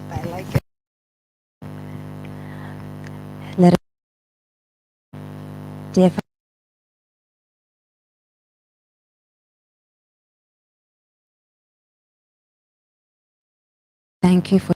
I like it. Let us thank you for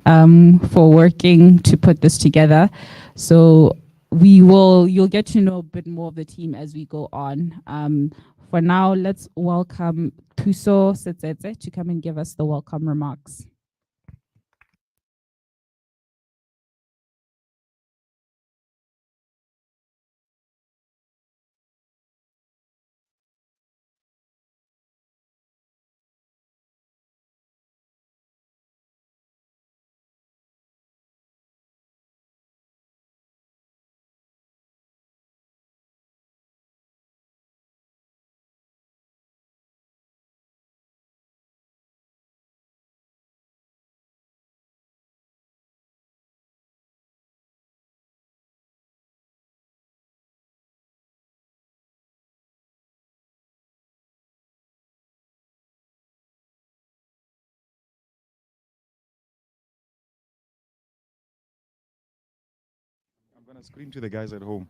and for working to put this together. So you'll get to know a bit more of the team as we go on. For now, let's welcome Puso Setsetse to come and give us the welcome remarks. I'm going to scream to the guys at home.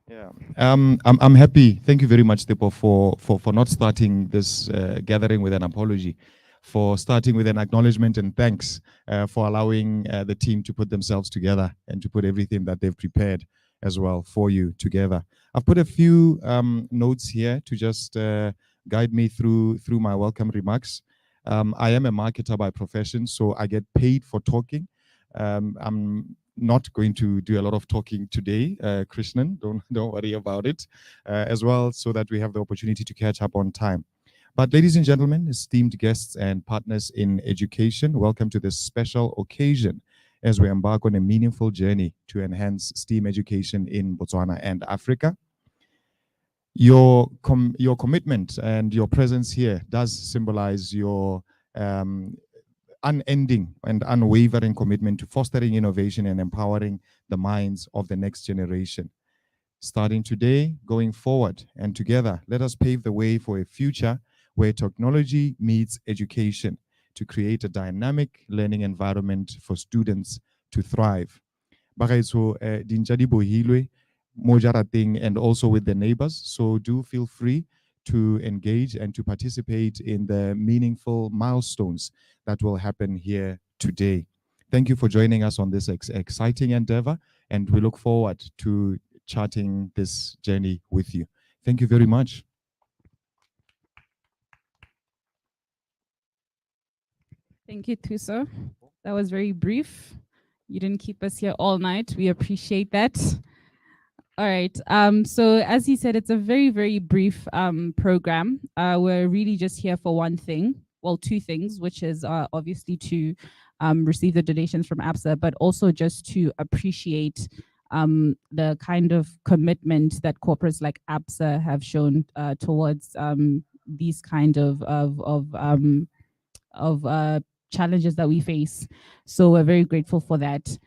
Yeah. I'm happy. Thank you very much, Tepo, for not starting this gathering with an apology, for starting with an acknowledgement and thanks for allowing the team to put themselves together and to put everything that they've prepared as well for you together. I've put a few notes here to just guide me through my welcome remarks. I am a marketer by profession, so I get paid for talking. I'm not going to do a lot of talking today, Krishnan. Don't worry about it, as well, so that we have the opportunity to catch up on time. But ladies and gentlemen, esteemed guests and partners in education, welcome to this special occasion as we embark on a meaningful journey to enhance STEAM education in Botswana and Africa. Your commitment and your presence here does symbolize your unending and unwavering commitment to fostering innovation and empowering the minds of the next generation. Starting today, going forward, and together, let us pave the way for a future where technology meets education to create a dynamic learning environment for students to thrive. Bagaetsho, dintja di bohilwe mo jarateng and also with the neighbors. So do feel free to engage and to participate in the meaningful milestones that will happen here today. Thank you for joining us on this exciting endeavor, and we look forward to charting this journey with you. Thank you very much. Thank you, Tuso. That was very brief. You didn't keep us here all night. We appreciate that. All right. So as he said, it's a very, very brief program. We're really just here for one thing. Well, two things, which is obviously to receive the donations from ABSA, but also just to appreciate the kind of commitment that corporates like ABSA have shown towards these kind of challenges that we face. So we're very grateful for that.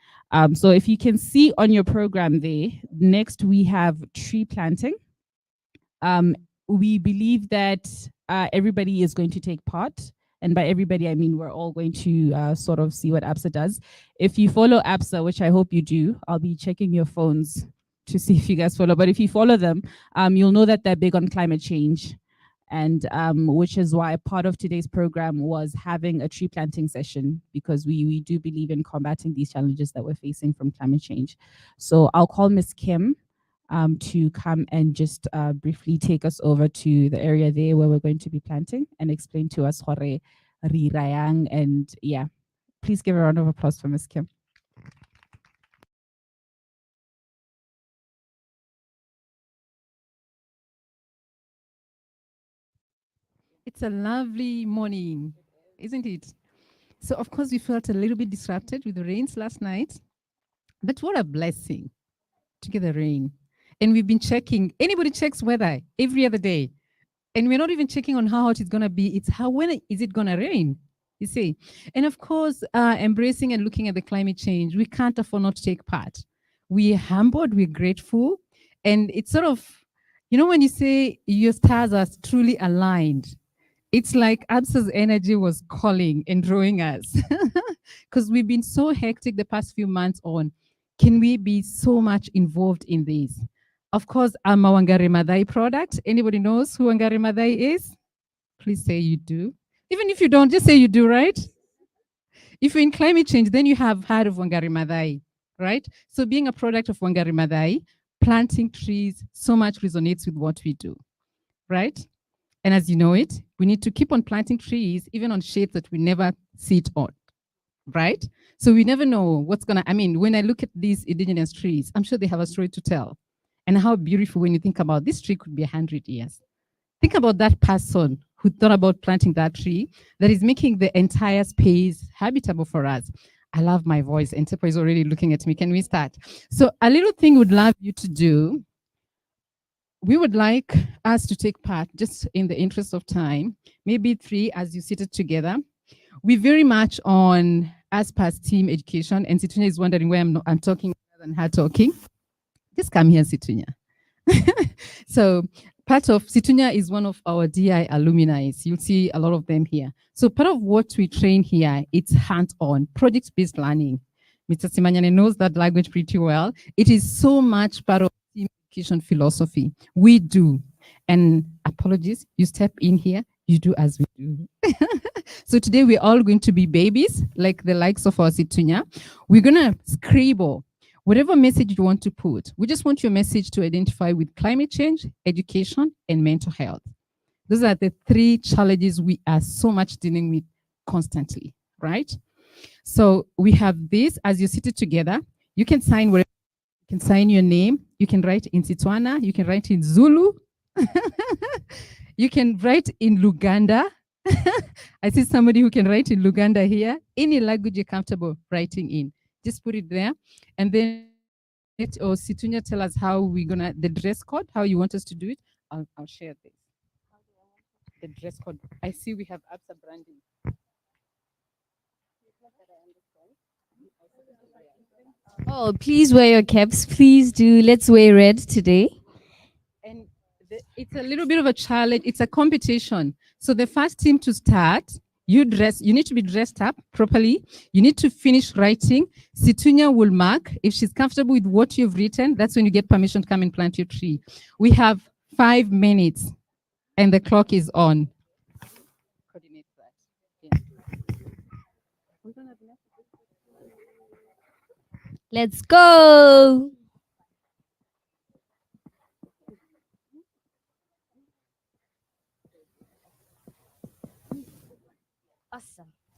So if you can see on your program there, next we have tree planting. We believe that everybody is going to take part. And by everybody, I mean we're all going to sort of see what ABSA does. If you follow ABSA, which I hope you do, I'll be checking your phones to see if you guys follow. But if you follow them, you'll know that they're big on climate change. And which is why part of today's program was having a tree planting session, because we do believe in combating these challenges that we're facing from climate change. So I'll call Ms. Kim to come and just briefly take us over to the area there where we're going to be planting and explain to us hore rirayang. And yeah, please give a round of applause for Ms. Kim. It's a lovely morning, isn't it? So of course we felt a little bit disrupted with the rains last night, but what a blessing to get the rain. And we've been checking, anybody checks weather every other day. And we're not even checking on how hot it's gonna be, it's when is it gonna rain, you see? And of course, embracing and looking at the climate change, we can't afford not to take part. We're humbled, we're grateful. And it's sort of, you know, when you say your stars are truly aligned, it's like ABSA's energy was calling and drawing us, because we've been so hectic the past few months on, can we be so much involved in this? Of course, I'm a Wangari Maathai product. Anybody knows who Wangari Maathai is? Please say you do. Even if you don't, just say you do, right? If you're in climate change, then you have heard of Wangari Maathai, right? So being a product of Wangari Maathai, planting trees so much resonates with what we do, right? And as you know it, we need to keep on planting trees, even on shades that we never sit on, right? So we never know what's gonna, I mean, when I look at these indigenous trees, I'm sure they have a story to tell. And how beautiful when you think about this tree could be 100 years. Think about that person who thought about planting that tree that is making the entire space habitable for us. I love my voice, and Tepo is already looking at me. Can we start? So a little thing we'd love you to do, we would like us to take part, just in the interest of time, maybe 3 as you seated together. We very much on ASPA's team education, and Situnya is wondering where I'm talking rather than her talking. Just come here, Situnya. So part of Situnya is one of our DI alumni. You'll see a lot of them here. So part of what we train here, it's hands-on, project-based learning. Mr. Simanyane knows that language pretty well. It is so much part of team education philosophy. We do. And apologies, you step in here, you do as we do. So today we're all going to be babies, like the likes of our Situnya. We're gonna scribble whatever message you want to put. We just want your message to identify with climate change, education, and mental health. Those are the 3 challenges we are so much dealing with constantly, right? So we have this, as you sit it together, you can sign wherever, you can sign your name, you can write in Setswana, you can write in Zulu, you can write in Luganda. I see somebody who can write in Luganda here. Any language you're comfortable writing in, just put it there. And then or Situnya tell us how we're gonna, the dress code, how you want us to do it. I'll share this. The dress code. I see we have ABSA branding. Oh, please wear your caps. Please do. Let's wear red today. And it's a little bit of a challenge. It's a competition. So the first team to start, you need to be dressed up properly. You need to finish writing. Situnya will mark. If she's comfortable with what you've written, that's when you get permission to come and plant your tree. We have 5 minutes and the clock is on. Coordinate that. Yeah. Let's go.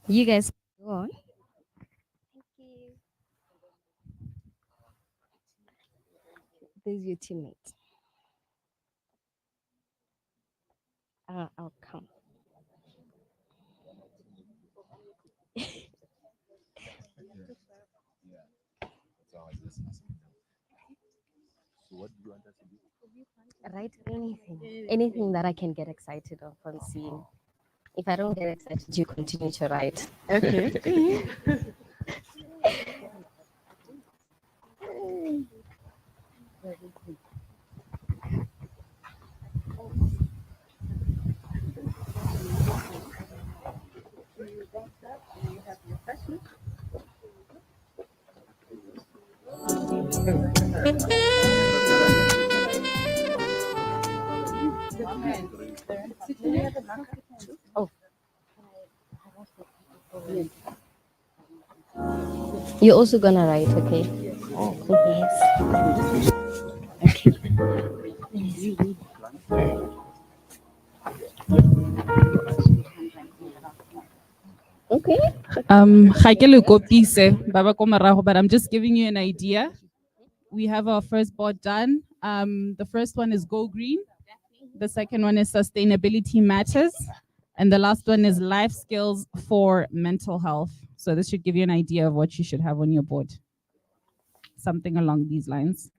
You guys go on. Thank you. This is your teammate. I'll come. Write anything that I can get excited of on seeing. If I don't get excited, you continue to write. Okay. Oh, you're also gonna write, okay? Yes. Okay. Ga ke le kopise, ba ba ko morago, but I'm just giving you an idea. We have our first board done. The first one is Go Green. The second one is Sustainability Matters. And the last one is Life Skills for Mental Health. So this should give you an idea of what you should have on your board. Something along these lines.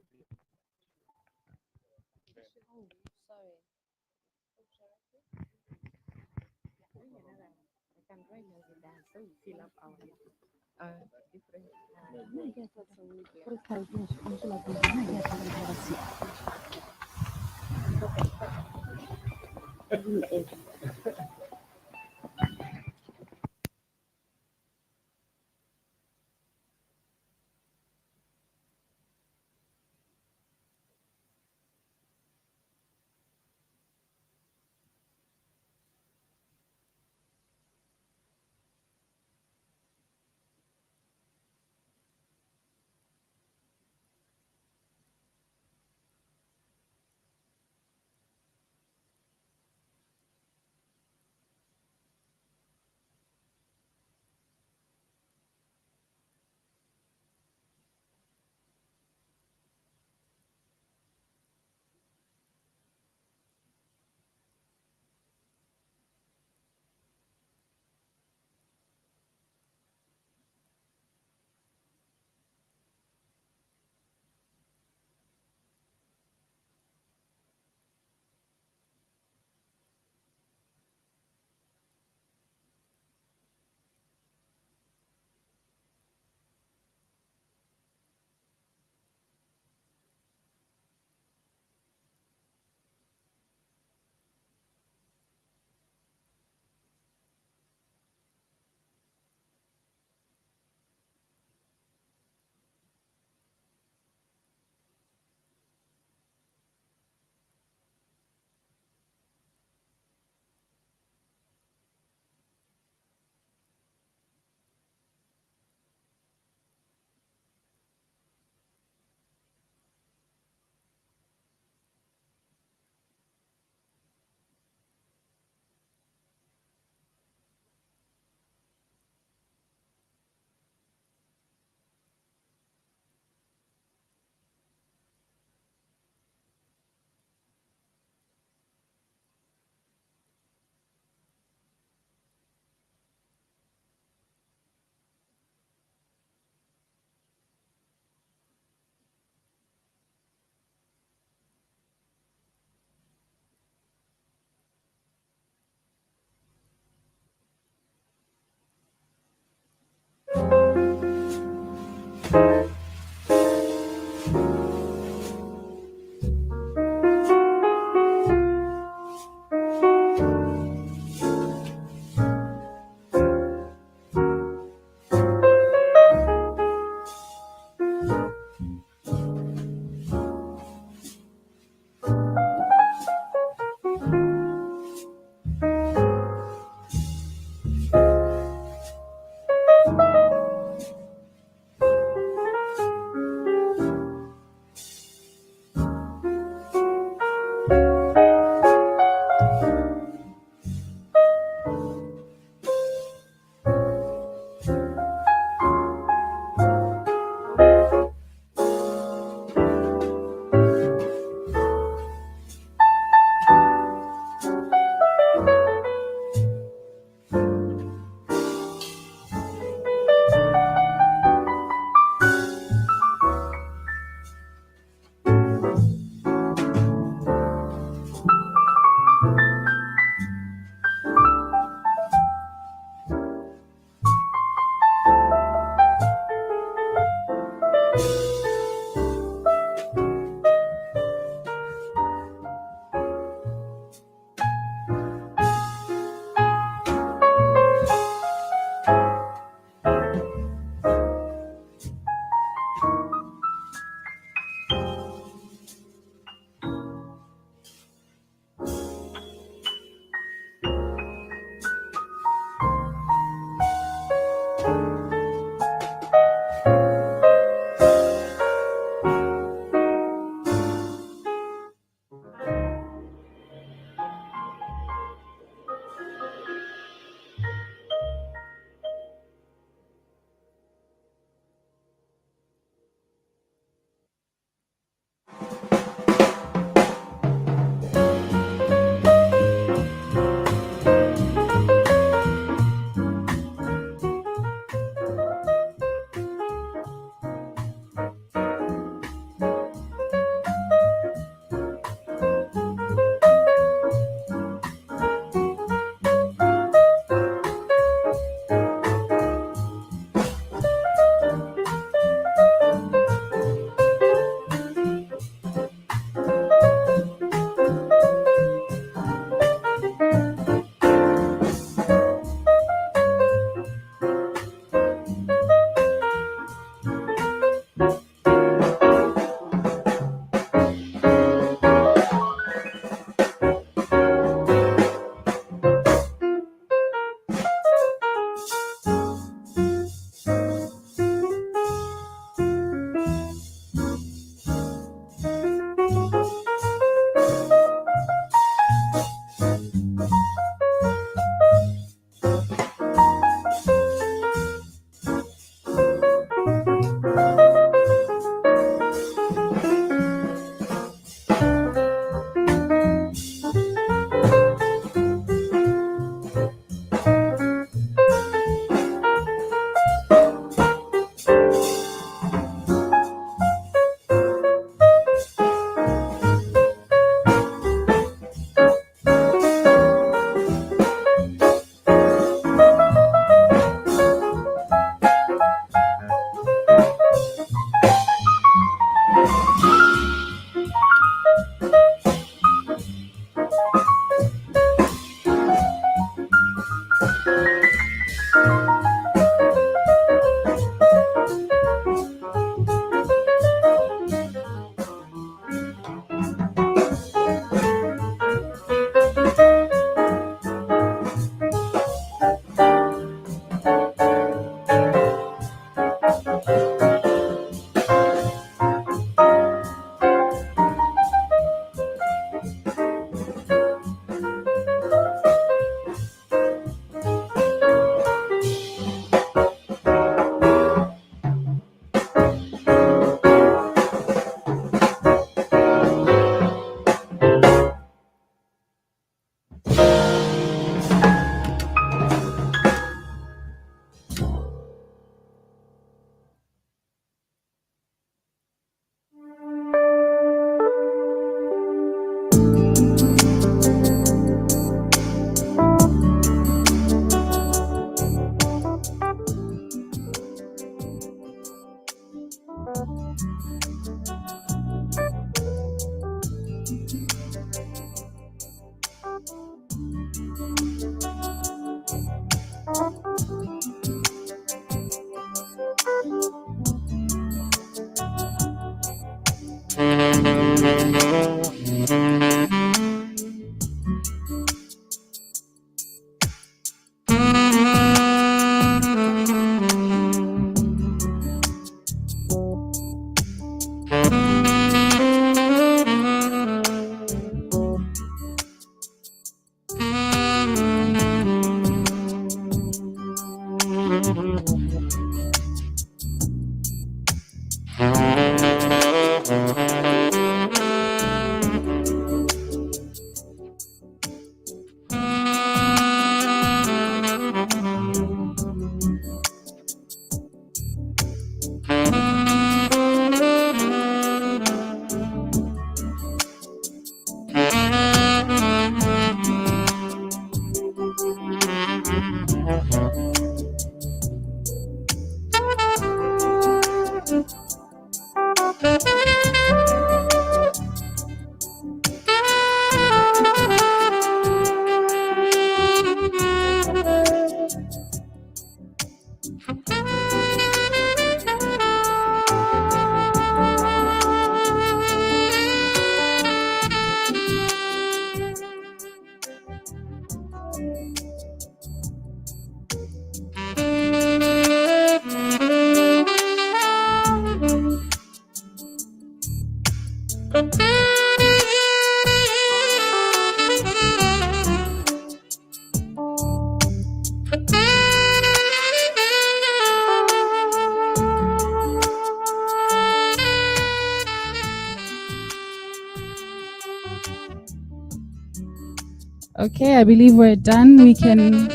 Okay, I believe we're done. We can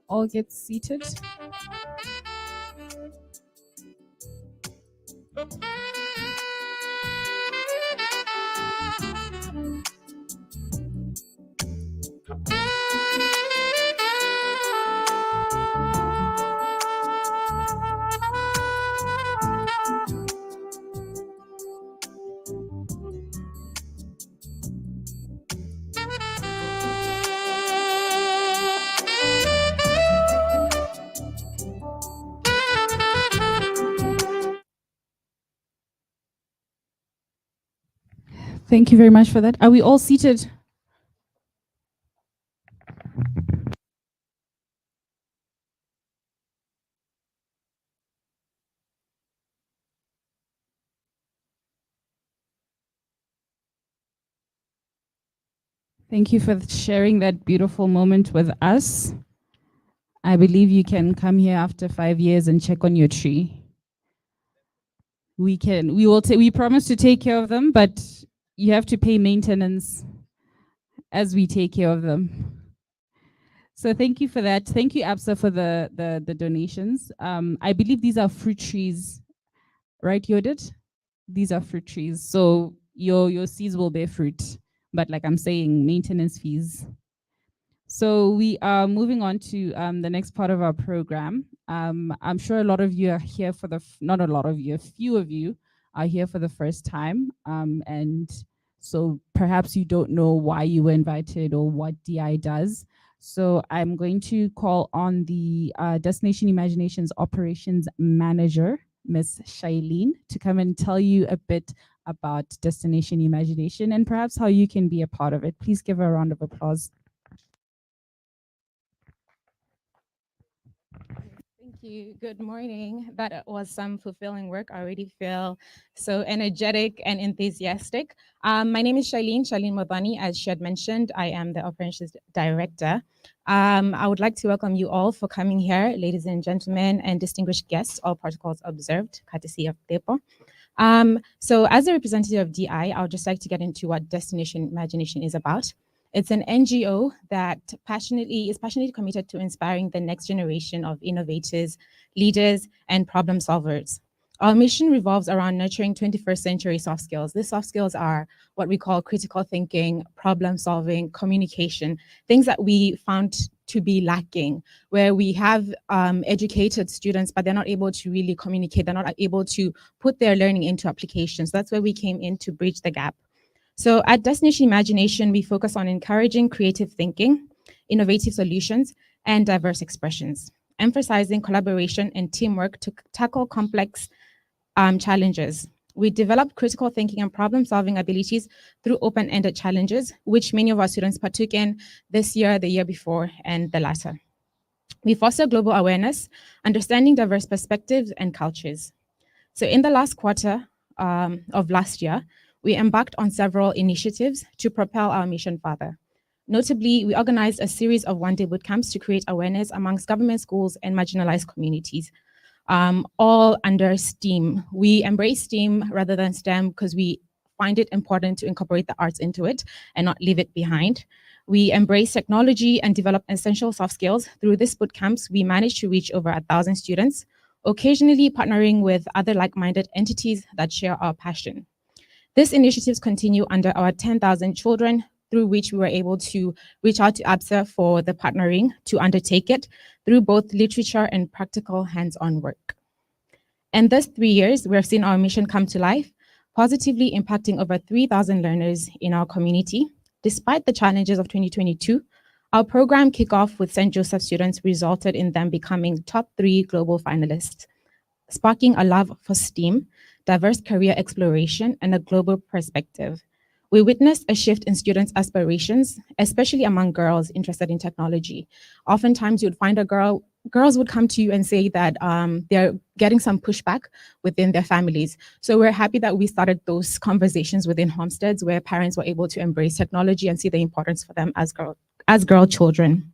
all get seated. Thank you very much for that. Are we all seated? Thank you for sharing that beautiful moment with us. I believe you can come here after 5 years and check on your tree. We promise to take care of them, but you have to pay maintenance as we take care of them. So thank you for that. Thank you, ABSA, for the donations. I believe these are fruit trees, right, Yodit? These are fruit trees. So your seeds will bear fruit, but like I'm saying, maintenance fees. So we are moving on to the next part of our program. I'm sure a lot of you are here for not a lot of you, a few of you are here for the first time. And so perhaps you don't know why you were invited or what DI does. So I'm going to call on the Destination Imaginations Operations Manager, Ms. Shailene, to come and tell you a bit about Destination Imagination and perhaps how you can be a part of it. Please give her a round of applause. Thank you. Good morning. That was some fulfilling work. I already feel so energetic and enthusiastic. My name is Shailene Modani. As she had mentioned, I am the Operations Director. I would like to welcome you all for coming here, ladies and gentlemen, and distinguished guests, all protocols observed, courtesy of Depo. So as a representative of DI, I would just like to get into what Destination Imagination is about. It's an NGO that is passionately committed to inspiring the next generation of innovators, leaders, and problem solvers. Our mission revolves around nurturing 21st century soft skills. These soft skills are what we call critical thinking, problem solving, communication, things that we found to be lacking, where we have educated students, but they're not able to really communicate. They're not able to put their learning into applications. That's where we came in to bridge the gap. So at Destination Imagination, we focus on encouraging creative thinking, innovative solutions, and diverse expressions, emphasizing collaboration and teamwork to tackle complex challenges. We developed critical thinking and problem-solving abilities through open-ended challenges, which many of our students partook in this year, the year before, and the latter. We foster global awareness, understanding diverse perspectives and cultures. So in the last quarter of last year, we embarked on several initiatives to propel our mission further. Notably, we organized a series of one-day bootcamps to create awareness amongst government schools and marginalized communities, all under STEAM. We embrace STEAM rather than STEM because we find it important to incorporate the arts into it and not leave it behind. We embrace technology and develop essential soft skills. Through this bootcamps, we managed to reach over 1,000 students, occasionally partnering with other like-minded entities that share our passion. These initiatives continue under our 10,000 children, through which we were able to reach out to ABSA for the partnering to undertake it through both literature and practical hands-on work. In these 3 years, we have seen our mission come to life, positively impacting over 3,000 learners in our community. Despite the challenges of 2022, our program kickoff with St. Joseph students resulted in them becoming top 3 global finalists, sparking a love for STEAM, diverse career exploration, and a global perspective. We witnessed a shift in students' aspirations, especially among girls interested in technology. Oftentimes you'd find girls would come to you and say that they're getting some pushback within their families. So we're happy that we started those conversations within homesteads where parents were able to embrace technology and see the importance for them as girl children.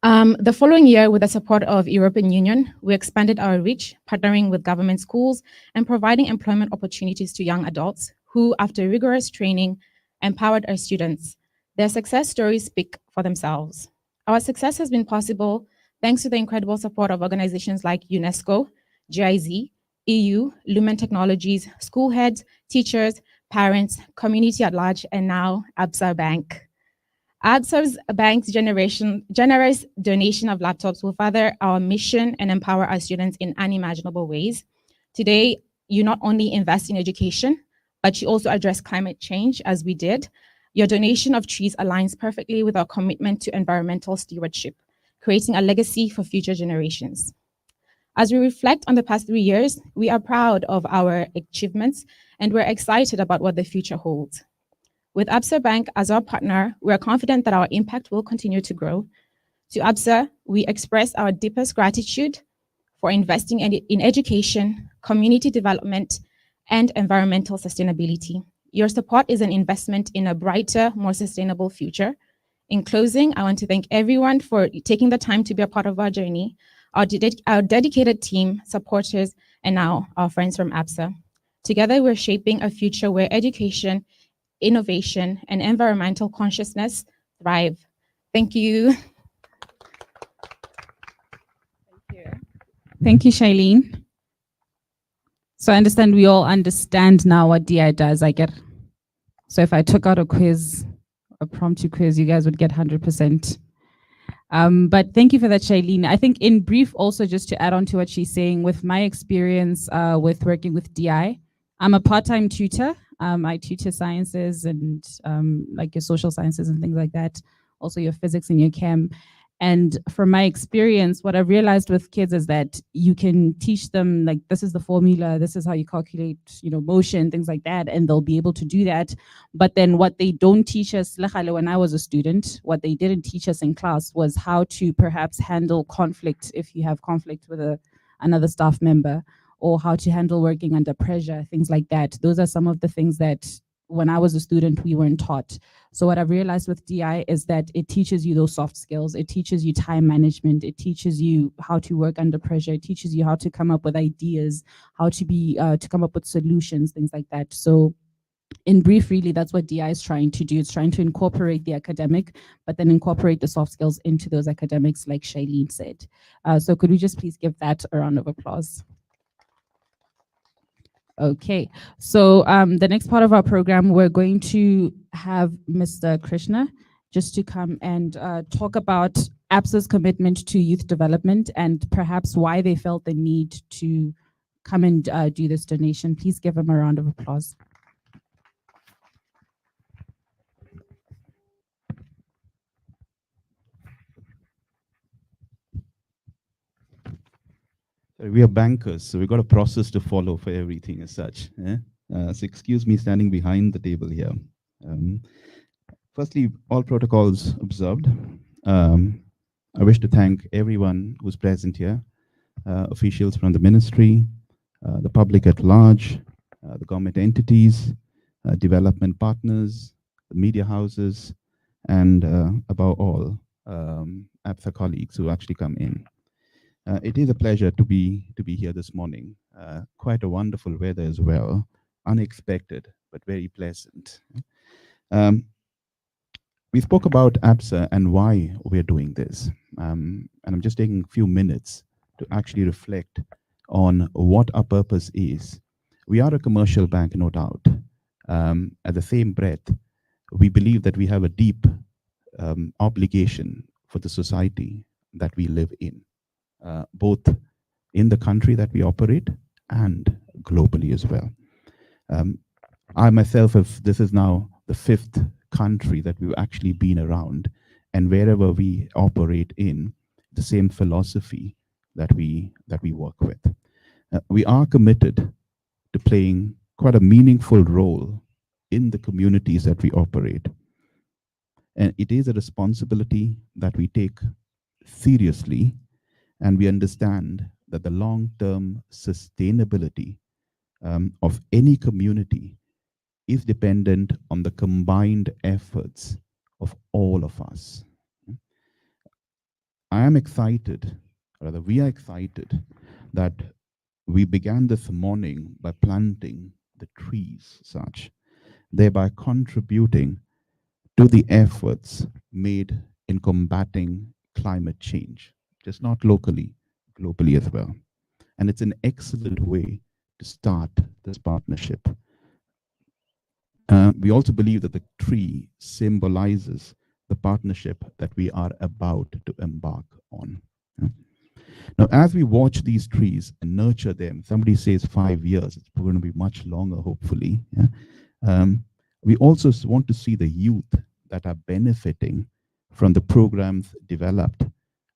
The following year, with the support of European Union, we expanded our reach, partnering with government schools and providing employment opportunities to young adults who, after rigorous training, empowered our students. Their success stories speak for themselves. Our success has been possible thanks to the incredible support of organizations like UNESCO, GIZ, EU, Lumen Technologies, school heads, teachers, parents, community at large, and now ABSA Bank. ABSA's bank's generous donation of laptops will further our mission and empower our students in unimaginable ways. Today, you not only invest in education, but you also address climate change as we did. Your donation of trees aligns perfectly with our commitment to environmental stewardship, creating a legacy for future generations. As we reflect on the past 3 years, we are proud of our achievements and we're excited about what the future holds. With ABSA Bank as our partner, we are confident that our impact will continue to grow. To ABSA, we express our deepest gratitude for investing in education, community development, and environmental sustainability. Your support is an investment in a brighter, more sustainable future. In closing, I want to thank everyone for taking the time to be a part of our journey, our dedicated team, supporters, and now our friends from ABSA. Together, we're shaping a future where education, innovation, and environmental consciousness thrive. Thank you. Thank you, Shailene. So I understand we all understand now what DI does. I get. So if I took out a quiz, a promptu quiz, you guys would get 100%. But thank you for that, Shailene. I think in brief, also just to add on to what she's saying, with my experience with working with DI, I'm a part-time tutor. I tutor sciences and like your social sciences and things like that, also your physics and your chem. And from my experience, what I've realized with kids is that you can teach them, like, this is the formula, this is how you calculate, motion, things like that, and they'll be able to do that. But then what they don't teach us, when I was a student, what they didn't teach us in class was how to perhaps handle conflict if you have conflict with another staff member, or how to handle working under pressure, things like that. Those are some of the things that when I was a student, we weren't taught. So what I've realized with DI is that it teaches you those soft skills. It teaches you time management. It teaches you how to work under pressure. It teaches you how to come up with ideas, how to come up with solutions, things like that. So in brief, really, that's what DI is trying to do. It's trying to incorporate the academic, but then incorporate the soft skills into those academics, like Shailene said. So could we just please give that a round of applause? Okay, so the next part of our program, we're going to have Mr. Krishna just to come and talk about ABSA's commitment to youth development and perhaps why they felt the need to come and do this donation. Please give him a round of applause. We are bankers, so we've got a process to follow for everything as such. So excuse me standing behind the table here. Um, Firstly, all protocols observed. I wish to thank everyone who's present here, officials from the ministry, the public at large, the government entities, development partners, the media houses, and above all, ABSA colleagues who actually come in. It is a pleasure to be here this morning. Quite a wonderful weather as well, unexpected but very pleasant. Um, we spoke about ABSA and why we're doing this, and I'm just taking a few minutes to actually reflect on what our purpose is. We are a commercial bank, no doubt. At the same breath, we believe that we have a deep obligation for the society that we live in, both in the country that we operate and globally as well. I myself, this is now the 5th country that we've actually been around, and wherever we operate in, the same philosophy that we work with. We are committed to playing quite a meaningful role in the communities that we operate. And it is a responsibility that we take seriously, and we understand that the long-term sustainability of any community is dependent on the combined efforts of all of us. I am excited, or rather we are excited, that we began this morning by planting the trees such, thereby contributing to the efforts made in combating climate change, just not locally, globally as well. And it's an excellent way to start this partnership. We also believe that the tree symbolizes the partnership that we are about to embark on. Now, as we watch these trees and nurture them, somebody says 5 years, it's going to be much longer, hopefully. We also want to see the youth that are benefiting from the programs developed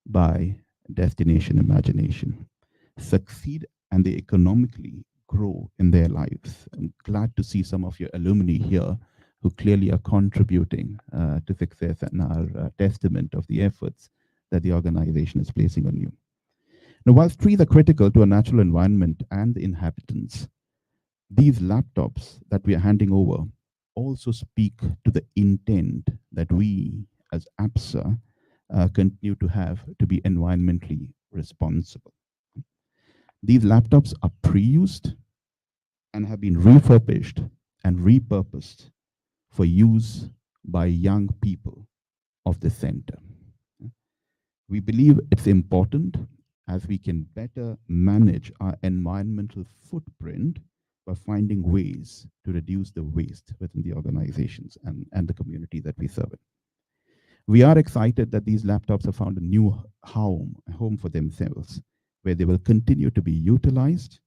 by Destination Imagination succeed, and they economically grow in their lives. I'm glad to see some of your alumni here who clearly are contributing to success and are testament of the efforts that the organization is placing on you. Now, whilst trees are critical to a natural environment and the inhabitants, these laptops that we are handing over also speak to the intent that we as ABSA continue to have to be environmentally responsible. These laptops are pre-used and have been refurbished and repurposed for use by young people of the center. We believe it's important as we can better manage our environmental footprint by finding ways to reduce the waste within the organizations and the community that we serve. We are excited that these laptops have found a new home for themselves, where they will continue to be utilized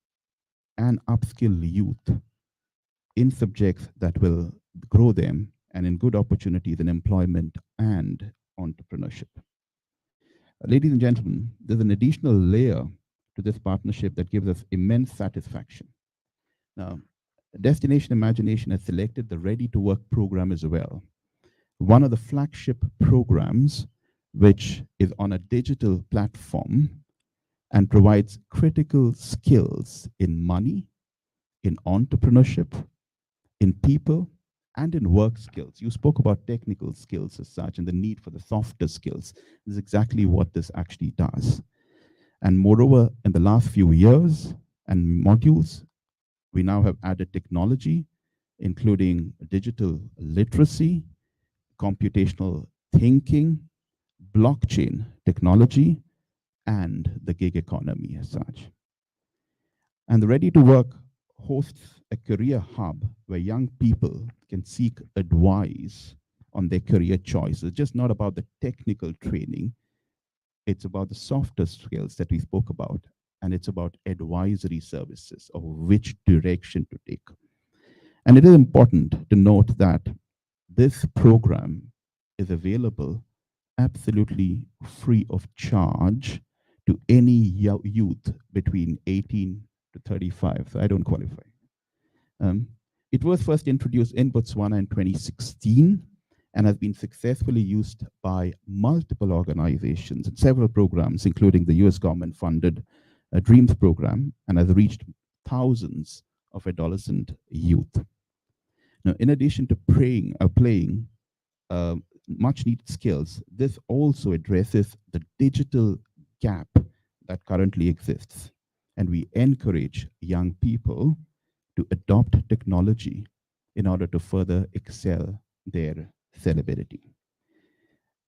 and upskill youth in subjects that will grow them and in good opportunities in employment and entrepreneurship. Ladies and gentlemen, there's an additional layer to this partnership that gives us immense satisfaction. Now, Destination Imagination has selected the Ready to Work program as well, one of the flagship programs which is on a digital platform and provides critical skills in money, in entrepreneurship, in people, and in work skills. You spoke about technical skills as such and the need for the softer skills. This is exactly what this actually does. And moreover, in the last few years and modules, we now have added technology, including digital literacy, computational thinking, blockchain technology, and the gig economy as such. And the Ready to Work hosts a career hub where young people can seek advice on their career choices. It's just not about the technical training, it's about the softer skills that we spoke about, and it's about advisory services of which direction to take. And it is important to note that this program is available absolutely free of charge to any youth between 18 to 35. So I don't qualify. It was first introduced in Botswana in 2016 and has been successfully used by multiple organizations and several programs, including the US government-funded Dreams program, and has reached thousands of adolescent youth. Now, in addition to playing much needed skills, this also addresses the digital gap that currently exists. And we encourage young people to adopt technology in order to further excel their sellability.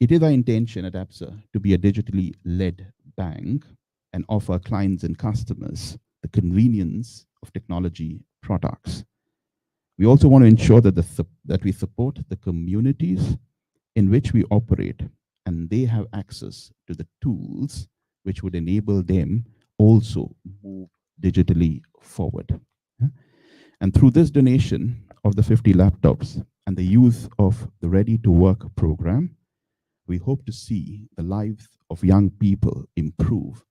It is our intention at ABSA to be a digitally led bank and offer clients and customers the convenience of technology products. We also want to ensure that we support the communities in which we operate, and they have access to the tools which would enable them also move digitally forward. And through this donation of the 50 laptops and the use of the Ready to Work program, we hope to see the lives of young people improve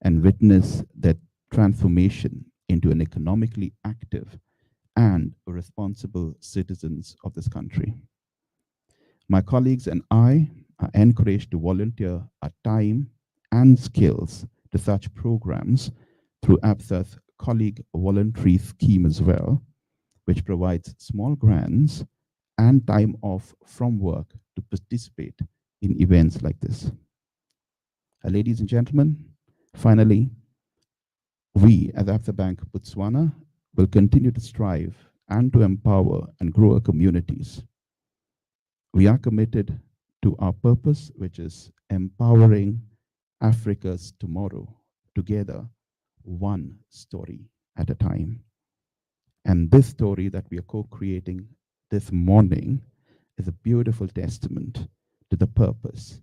and witness that transformation into an economically active and responsible citizens of this country. My colleagues and I are encouraged to volunteer our time and skills to such programs through ABSA's colleague voluntary scheme as well, which provides small grants and time off from work to participate in events like this. Ladies and gentlemen, finally, we at ABSA Bank Botswana will continue to strive and to empower and grow our communities. We are committed to our purpose, which is empowering Africa's tomorrow together, one story at a time. And this story that we are co-creating this morning is a beautiful testament to the purpose,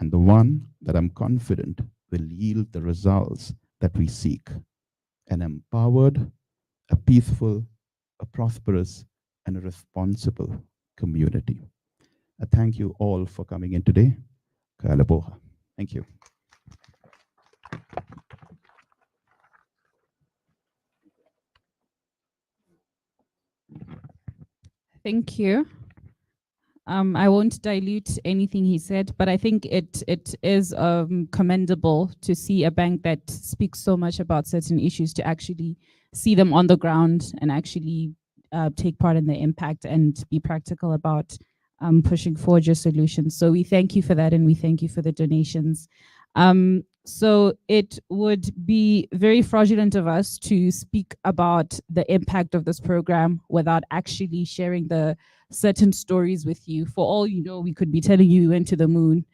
and the one that I'm confident will yield the results that we seek: an empowered, a peaceful, a prosperous, and a responsible community. I thank you all for coming in today. Kalaboha. Thank you. Thank you. I won't dilute anything he said, but I think it is commendable to see a bank that speaks so much about certain issues to actually see them on the ground and actually take part in the impact and be practical about pushing forward your solutions. So we thank you for that, and we thank you for the donations. So it would be very fraudulent of us to speak about the impact of this program without actually sharing the certain stories with you. For all you know, we could be telling you we went to the moon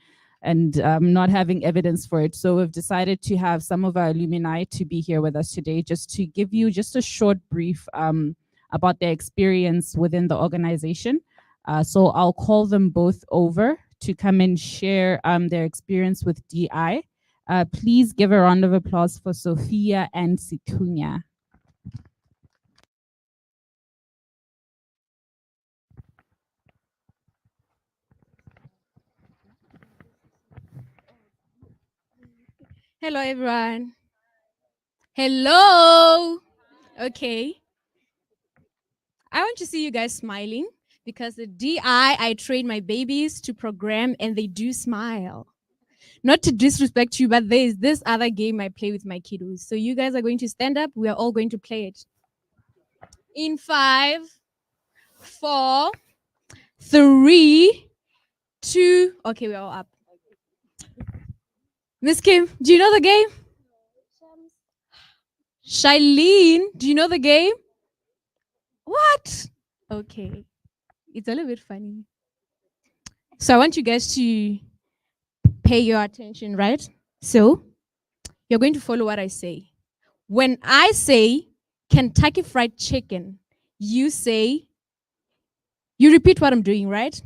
and not having evidence for it. So we've decided to have some of our alumni to be here with us today, just to give you just a short brief about their experience within the organization. So I'll call them both over to come and share their experience with DI. Please give a round of applause for Sophia and Situnya. Hello, everyone. Hello. Okay. I want to see you guys smiling because the DI, I train my babies to program and they do smile. Not to disrespect you, but there is this other game I play with my kiddos. So you guys are going to stand up. We are all going to play it. In 5, 4, 3, 2. Okay, we're all up. Miss Kim, do you know the game? Shailene, do you know the game? What? Okay. It's a little bit funny. So I want you guys to pay your attention, right? So you're going to follow what I say. When I say Kentucky Fried Chicken, you repeat what I'm doing, right?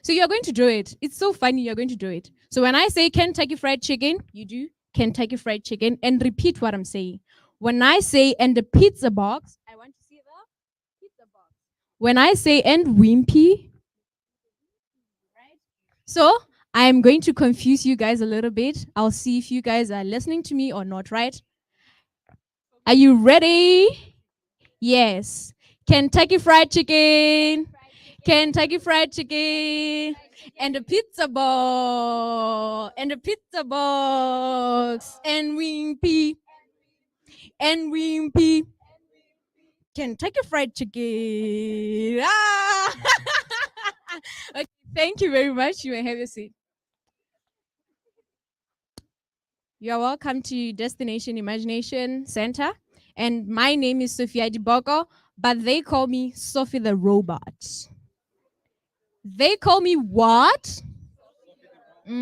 So you're going to do it. It's so funny, you're going to do it. So when I say Kentucky Fried Chicken, you do Kentucky Fried Chicken and repeat what I'm saying. When I say and the pizza box, I want to see the pizza box. When I say and wimpy, right? So I am going to confuse you guys a little bit. I'll see if you guys are listening to me or not, right? Are you ready? Yes. Kentucky Fried Chicken. Kentucky Fried Chicken. And a pizza ball. And a pizza box. And Wimpy. And Wimpy. Kentucky Fried Chicken. Ah! Okay, thank you very much. You may have your seat. You are welcome to Destination Imagination Center. And my name is Sophia Diboko, but they call me Sophie the Robot. They call me what? I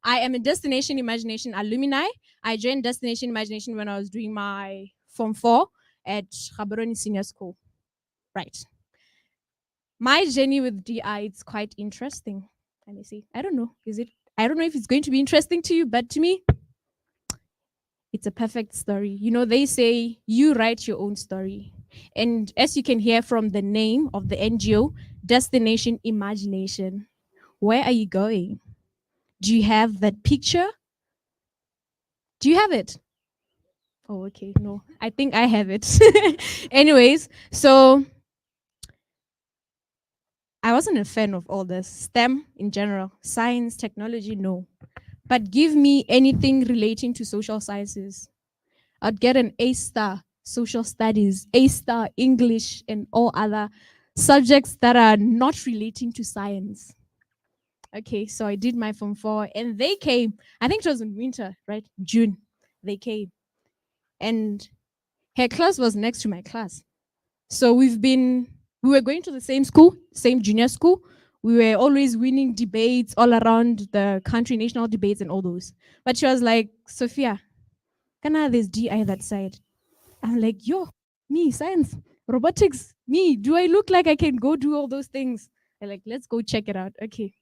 am a Destination Imagination alumni. I joined Destination Imagination when I was doing my Form 4 at Gaborone Senior School. Right. My journey with DI, it's quite interesting. Let me see. I don't know. I don't know if it's going to be interesting to you, but to me, it's a perfect story. You know, they say you write your own story. And as you can hear from the name of the NGO, Destination Imagination, where are you going? Do you have that picture? Do you have it? Oh, okay. No, I think I have it. Anyways, so I wasn't a fan of all this STEM in general, science, technology, no. But give me anything relating to social sciences. I'd get an A star social studies, A star English, and all other subjects that are not relating to science. Okay, so I did my Form 4 and they came. I think it was in winter, right? June. They came. And her class was next to my class. So we were going to the same school, same junior school. We were always winning debates all around the country, national debates and all those. But she was like, Sophia, Kana, there's DI that side. I'm like, yo, me, science, robotics, me, do I look like I can go do all those things? They're like, let's go check it out. Okay.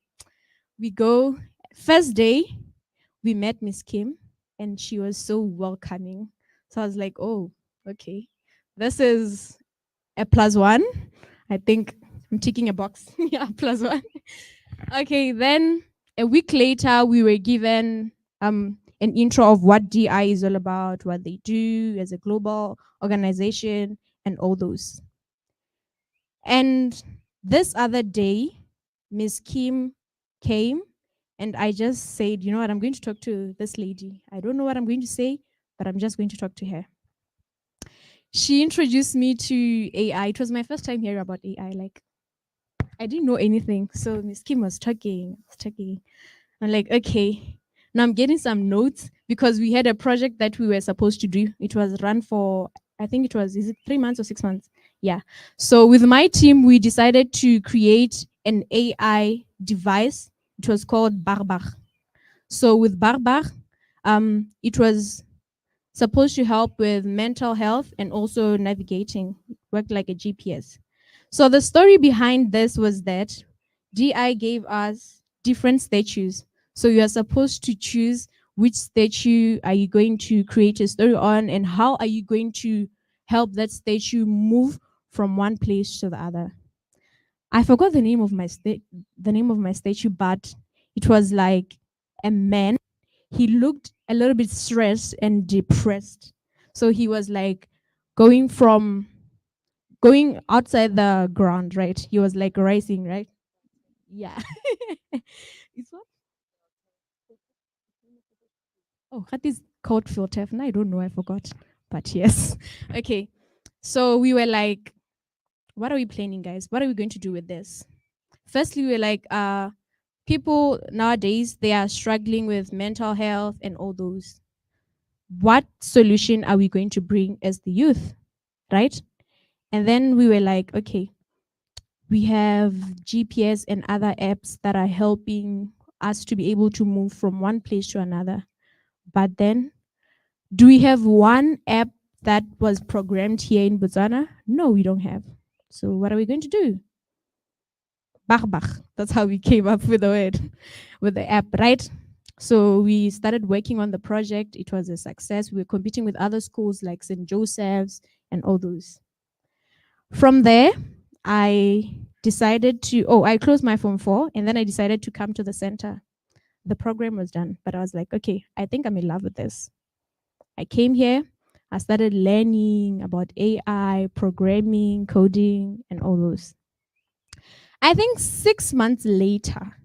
We go. First day, we met Miss Kim and she was so welcoming. So I was like, oh, okay. This is a +1. I think I'm ticking a box. Yeah, +1. Okay, then a week later, we were given an intro of what DI is all about, what they do as a global organization, and all those. And this other day, Miss Kim came and I just said, you know what, I'm going to talk to this lady. I don't know what I'm going to say, but I'm just going to talk to her. She introduced me to AI. It was my first time hearing about AI. Like, I didn't know anything. So Miss Kim was talking. I'm like, okay. Now I'm getting some notes because we had a project that we were supposed to do. It was run for, I think it was, is it 3 months or 6 months? Yeah. So with my team, we decided to create an AI device. It was called Barbar. So with Barbar, it was supposed to help with mental health and also navigating, worked like a GPS. So the story behind this was that DI gave us different statues. So you are supposed to choose which statue are you going to create a story on and how are you going to help that statue move from one place to the other. I forgot the name of my statue, but it was like a man. He looked a little bit stressed and depressed. So he was like going outside the ground, right? He was like rising, right? Yeah. It's what? Oh, that is called filter. I don't know, I forgot. But yes. Okay. So we were like, what are we planning, guys? What are we going to do with this? Firstly, we were like, people nowadays, they are struggling with mental health and all those. What solution are we going to bring as the youth, right? And then we were like, okay, we have GPS and other apps that are helping us to be able to move from one place to another. But then, do we have one app that was programmed here in Botswana? No, we don't have. So what are we going to do? Bach. That's how we came up with the word, with the app, right? So we started working on the project. It was a success. We were competing with other schools like St. Joseph's and all those. From there, I decided to, I closed my Form 4 and then I decided to come to the center. The program was done, but I was like, okay, I think I'm in love with this. I came here, I started learning about AI, programming, coding, and all those. I think 6 months later,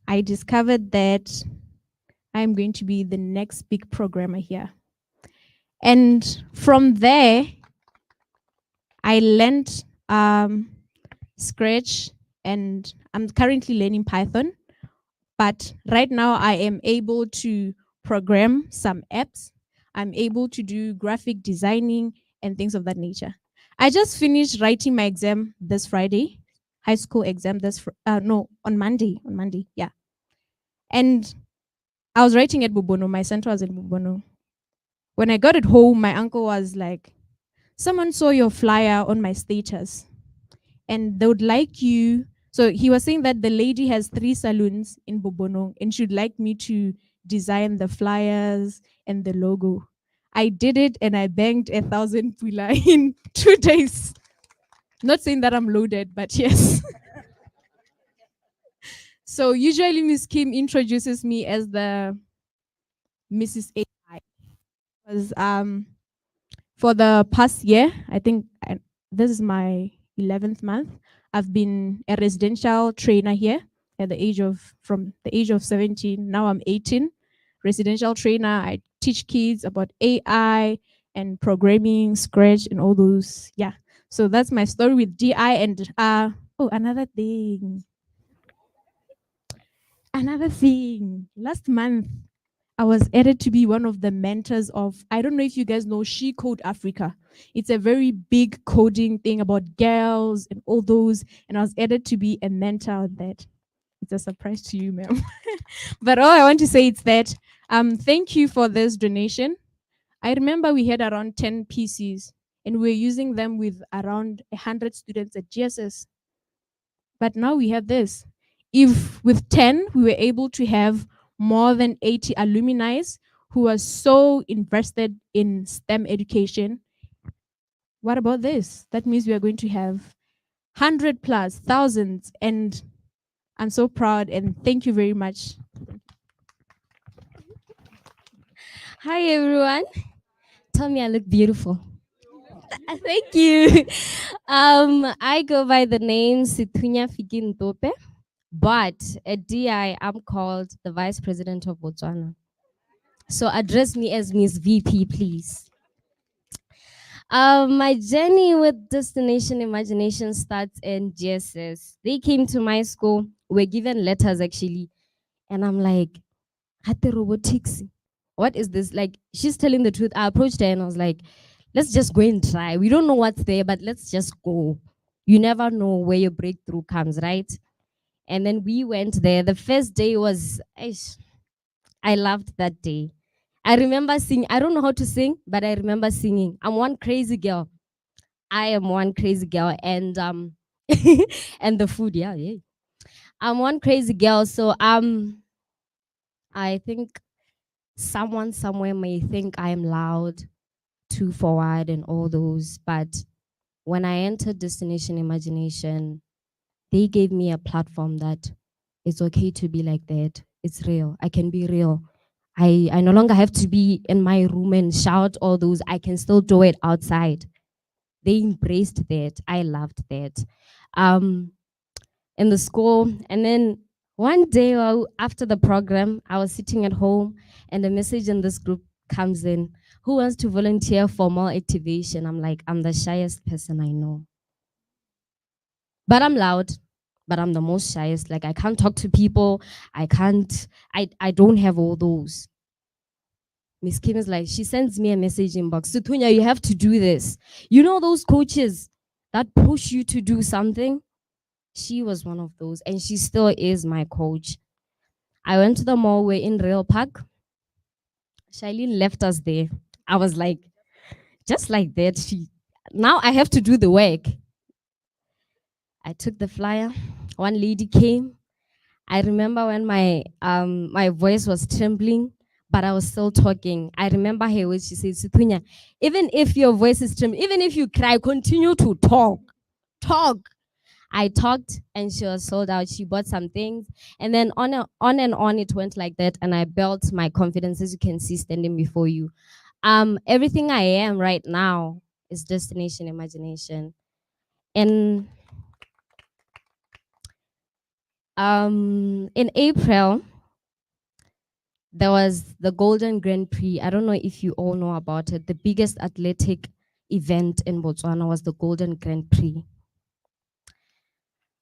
I discovered that I'm going to be the next big programmer here. And from there, I learned Scratch, and I'm currently learning Python. But right now, I am able to program some apps. I'm able to do graphic designing and things of that nature. I just finished writing my exam this Friday, high school exam on Monday, yeah. And I was writing at Bubono, my center was in Bubono. When I got it home, my uncle was like, someone saw your flyer on my status and they would like you. So he was saying that the lady has 3 salons in Bubono and she'd like me to design the flyers and the logo. I did it and I banked 1,000 pula in 2 days. Not saying that I'm loaded, but yes. So usually Miss Kim introduces me as the Mrs. AI. Because for the past year, I think this is my 11th month, I've been a residential trainer here from the age of 17. Now I'm 18. Residential trainer. I teach kids about AI and programming, Scratch, and all those. Yeah. So that's my story with DI. And another thing. Last month, I was added to be one of the mentors of, I don't know if you guys know She Code Africa. It's a very big coding thing about girls and all those. And I was added to be a mentor on that. It's a surprise to you, ma'am. But all I want to say is that thank you for this donation. I remember we had around 10 PCs and we were using them with around 100 students at GSS. But now we have this. If with 10, we were able to have more than 80 alumni who are so invested in STEM education, what about this? That means we are going to have 100 plus, thousands, and I'm so proud and thank you very much. Hi everyone. Tell me I look beautiful. Thank you. I go by the name Situnya Figintope, but at DI I'm called the Vice President of Botswana. So address me as Miss VP, please. My journey with Destination Imagination starts in GSS. They came to my school, were given letters actually, and I'm like, Hate robotics. What is this? Like, she's telling the truth. I approached her and I was like, let's just go and try. We don't know what's there, but let's just go. You never know where your breakthrough comes, right? And then we went there. The first day was, I loved that day. I remember singing. I don't know how to sing, but I remember singing. I'm one crazy girl. I am one crazy girl, and and the food, yeah. I'm one crazy girl, so I think someone somewhere may think I am loud, too forward, and all those. But when I entered Destination Imagination, they gave me a platform that it's okay to be like that. It's real. I can be real. I no longer have to be in my room and shout all those. I can still do it outside. They embraced that. I loved that. In the school. And then one day after the program, I was sitting at home and a message in this group comes in. Who wants to volunteer for more activation? I'm like, I'm the shyest person I know. But I'm loud, but I'm the most shyest. Like, I can't talk to people. I don't have all those. Miss Kim is like, she sends me a message inbox. Situnya, you have to do this. You know those coaches that push you to do something? She was one of those, and she still is my coach. I went to the mall, we're in Rail Park. Shailene left us there. I was like, just like that, now I have to do the work. I took the flyer. One lady came. I remember when my voice was trembling, but I was still talking. I remember her when she said, Situnya, even if your voice is trembling, even if you cry, continue to talk. Talk. I talked and she was sold out. She bought some things. And then on and on it went like that. And I built my confidence, as you can see standing before you. Everything I am right now is destination imagination. And in April, there was the Golden Grand Prix. I don't know if you all know about it. The biggest athletic event in Botswana was the Golden Grand Prix.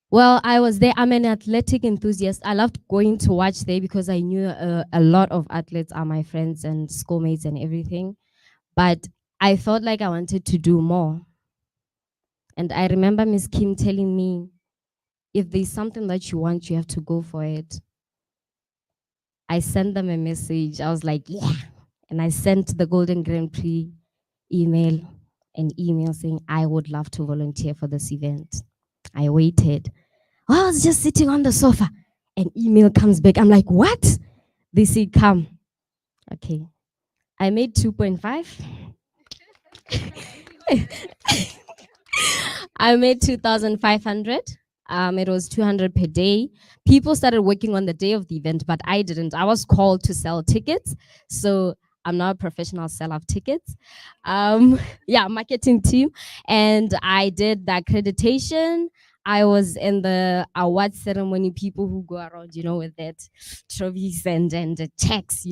Well, I was there. I'm an athletic enthusiast. I loved going to watch there because I knew a lot of athletes are my friends and schoolmates and everything. But I felt like I wanted to do more. And I remember Miss Kim telling me, if there's something that you want, you have to go for it. I sent them a message. I was like, yeah. And I sent the Golden Grand Prix an email saying, I would love to volunteer for this event. I waited. I was just sitting on the sofa. An email comes back. I'm like, what? They say, come. Okay. I made 2.5. I made 2,500. It was 200 per day. People started working on the day of the event, but I didn't. I was called to sell tickets. So I'm not a professional seller of tickets. Yeah, marketing team. And I did the accreditation. I was in the award ceremony, people who go around, with that trophies and the checks,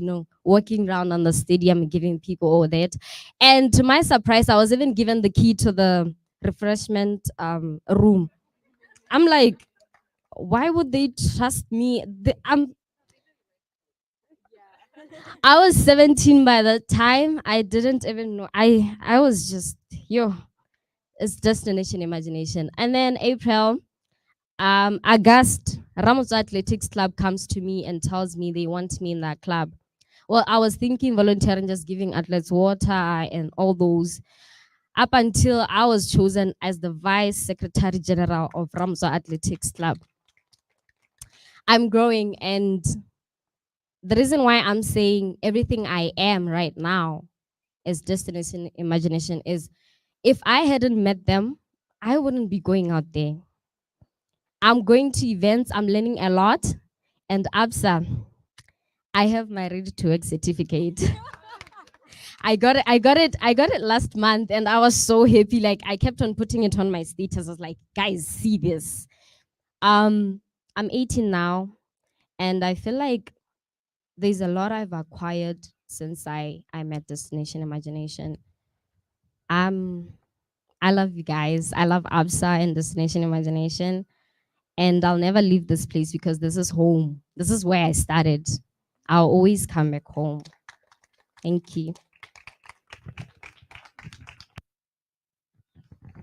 walking around on the stadium and giving people all that. And to my surprise, I was even given the key to the refreshment room. I'm like, why would they trust me? I was 17 by the time. I didn't even know. I was just, it's destination imagination. And then April, August, Ramos Athletics Club comes to me and tells me they want me in that club. Well, I was thinking volunteering, just giving athletes water and all those, up until I was chosen as the Vice Secretary General of Ramsar Athletics Club. I'm growing, and the reason why I'm saying everything I am right now is destination imagination is, if I hadn't met them, I wouldn't be going out there. I'm going to events, I'm learning a lot, and ABSA, I have my ready to work certificate. I got it last month, and I was so happy. Like, I kept on putting it on my status. I was like, guys, see this. I'm 18 now, and I feel like there's a lot I've acquired since I met Destination Imagination. I love you guys. I love ABSA and Destination Imagination. And I'll never leave this place because this is home. This is where I started. I'll always come back home. Thank you.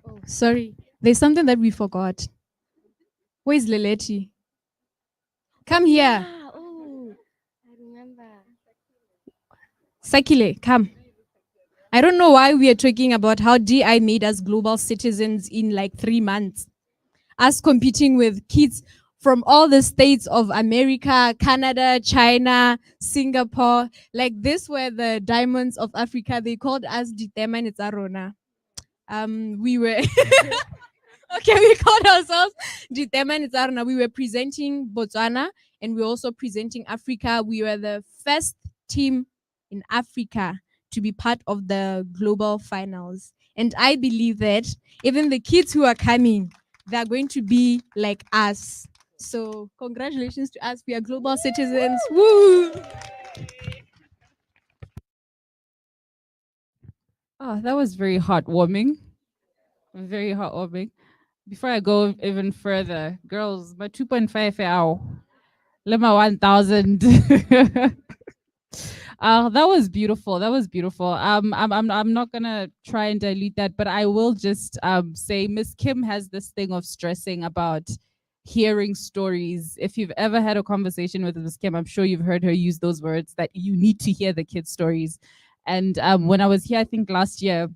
Oh, sorry. There's something that we forgot. Where's Leleti? Come here. Oh, I remember. Sakile, come. I don't know why we are talking about how DI made us global citizens in like 3 months. Us competing with kids from all the states of America, Canada, China, Singapore. Like, this were the diamonds of Africa. They called us Deepening Tsarona. We were okay, we called ourselves Deepening Tsarona. We were presenting Botswana, and we were also presenting Africa. We were the first team in Africa to be part of the global finals. And I believe that even the kids who are coming, they're going to be like us. So congratulations to us. We are global citizens. Woo! Oh, that was very heartwarming. Very heartwarming. Before I go even further, girls, my 2.5 hour, Lima 1000. That was beautiful. That was beautiful. I'm not gonna try and dilute that, but I will just say Miss Kim has this thing of stressing about hearing stories. If you've ever had a conversation with Miss Kim, I'm sure you've heard her use those words, that you need to hear the kids' stories. And when I was here, I think last year,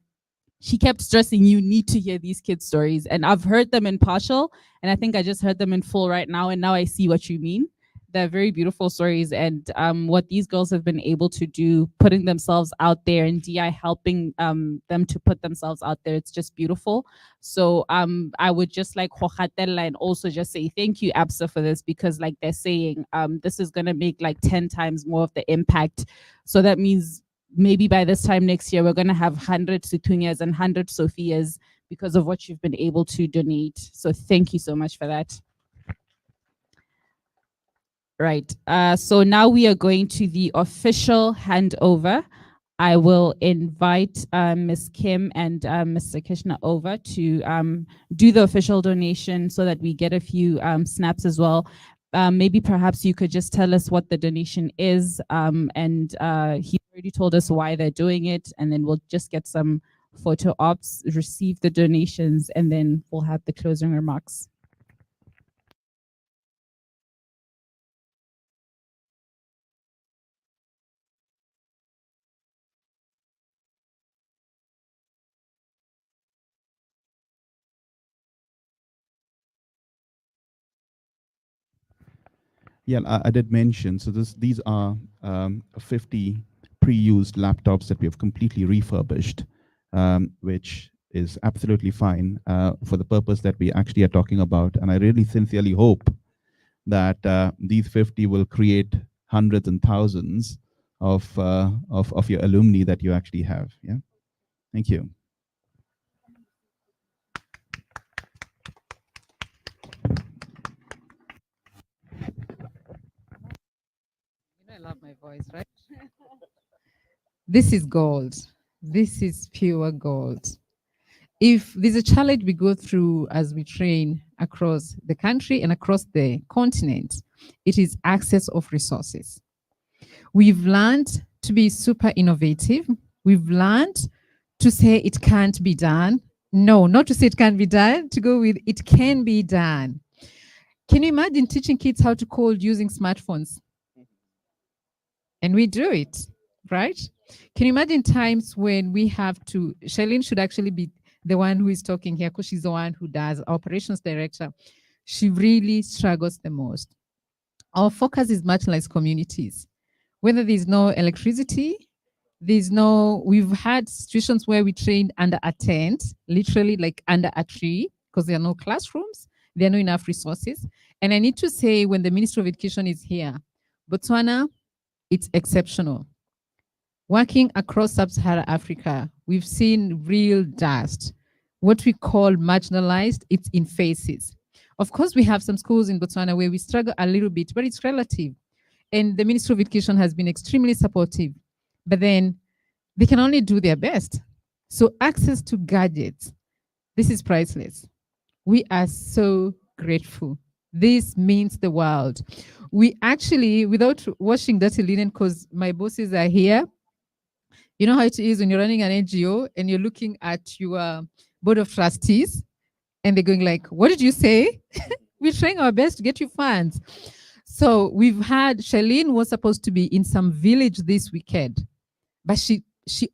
she kept stressing, you need to hear these kids' stories. And I've heard them in partial, and I think I just heard them in full right now. And now I see what you mean. they're very beautiful stories, and what these girls have been able to do, putting themselves out there, and DI helping them to put themselves out there, it's just beautiful. So I would just like Hogatella and also just say thank you, ABSA, for this, because like they're saying, this is gonna make like 10 times more of the impact. So that means maybe by this time next year, we're gonna have 100 Situnyas and 100 Sophias because of what you've been able to donate. So thank you so much for that. Right. So now we are going to the official handover. I will invite Ms. Kim and Mr. Krishna over to do the official donation so that we get a few snaps as well. Maybe perhaps you could just tell us what the donation is, and he already told us why they're doing it, and then we'll just get some photo ops, receive the donations, and then we'll have the closing remarks. Yeah, I did mention, so these are 50 pre-used laptops that we have completely refurbished, which is absolutely fine for the purpose that we actually are talking about. And I really sincerely hope that these 50 will create hundreds and thousands of your alumni that you actually have. Yeah, thank you. I love my voice, right? This is gold. This is pure gold. If there's a challenge we go through as we train across the country and across the continent, it is access of resources. We've learned to be super innovative. We've learned to say it can't be done. No, not to say it can't be done, to go with it can be done. Can you imagine teaching kids how to code using smartphones? And we do it, right? Can you imagine times when we have to, Shailene should actually be the one who is talking here because she's the one who does operations director. She really struggles the most. Our focus is marginalized communities. Whether there's no electricity, we've had situations where we trained under a tent, literally like under a tree, because there are no classrooms, there are not enough resources. And I need to say, when the Ministry of Education is here, Botswana, it's exceptional. Working across sub-Saharan Africa, we've seen real dust. What we call marginalized, it's in phases. Of course, we have some schools in Botswana where we struggle a little bit, but it's relative. And the Ministry of Education has been extremely supportive, but then they can only do their best. So access to gadgets, this is priceless. We are so grateful. This means the world. We actually, without washing dirty linen, because my bosses are here, you know how it is when you're running an NGO and you're looking at your board of trustees and they're going like, what did you say? We're trying our best to get you funds. So we've had, Shailene was supposed to be in some village this weekend, but she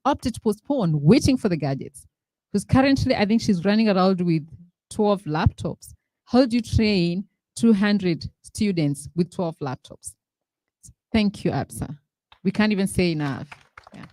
opted to postpone, waiting for the gadgets. Because currently, I think she's running around with 12 laptops. How do you train 200 students with 12 laptops? Thank you, ABSA. We can't even say enough. Yeah.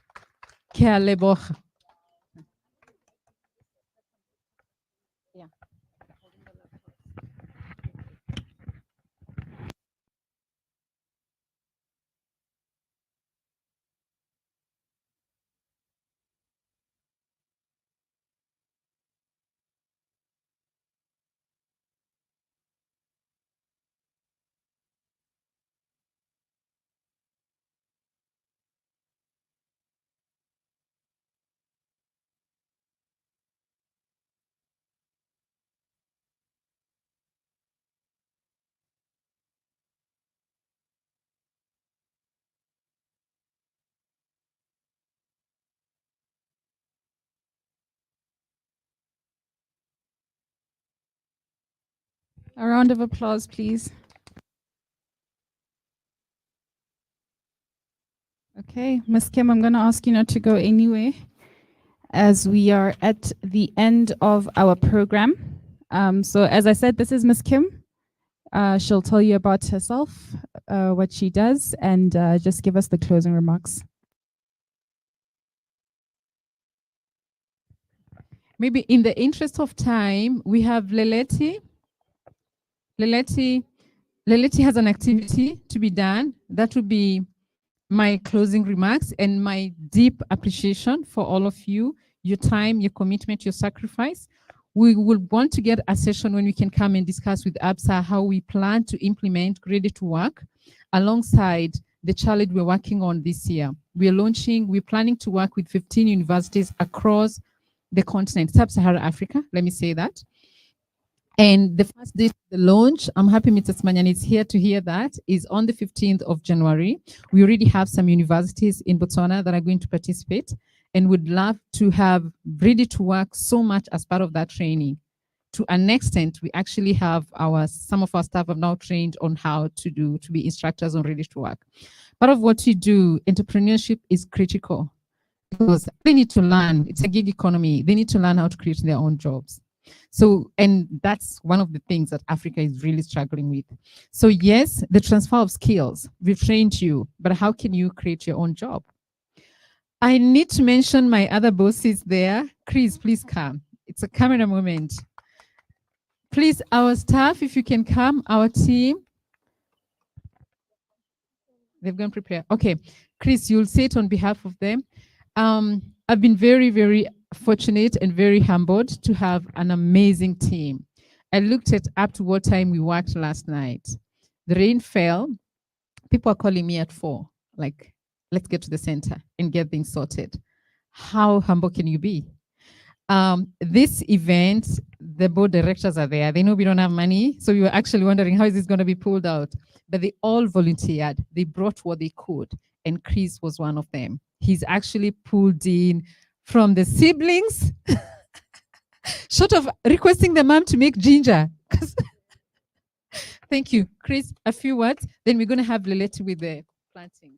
A round of applause, please. Okay, Ms. Kim, I'm going to ask you not to go anywhere as we are at the end of our program. So as I said, this is Ms. Kim. She'll tell you about herself, what she does, and just give us the closing remarks. Maybe in the interest of time, we have Leleti. Leleti has an activity to be done. That would be my closing remarks and my deep appreciation for all of you, your time, your commitment, your sacrifice. We will want to get a session when we can come and discuss with ABSA how we plan to implement Ready to Work alongside the challenge we're working on this year. We're planning to work with 15 universities across the continent, Sub-Saharan Africa, let me say that. And the first date of the launch, I'm happy Mr. Smanyan is here to hear that, is on the 15th of January. We already have some universities in Botswana that are going to participate and would love to have Ready to Work so much as part of that training. To an extent, we actually have some of our staff have now trained on how to be instructors on Ready to Work. Part of what we do, entrepreneurship is critical because they need to learn. It's a gig economy. They need to learn how to create their own jobs. So, and that's one of the things that Africa is really struggling with. So yes, the transfer of skills, we've trained you, but how can you create your own job? I need to mention my other bosses there. Chris, please come. It's a camera moment. Please, our staff, if you can come, our team. They've gone prepare. Okay, Chris, you'll say it on behalf of them. I've been very, very fortunate and very humbled to have an amazing team. I looked at up to what time we worked last night. The rain fell. People are calling me at 4, like, let's get to the center and get things sorted. How humble can you be? This event, the board directors are there. They know we don't have money. So we were actually wondering, how is this going to be pulled out? But they all volunteered. They brought what they could. And Chris was one of them. He's actually pulled in from the siblings, short of requesting the mom to make ginger. Thank you. Chris, a few words. Then we're going to have Leleti with the planting.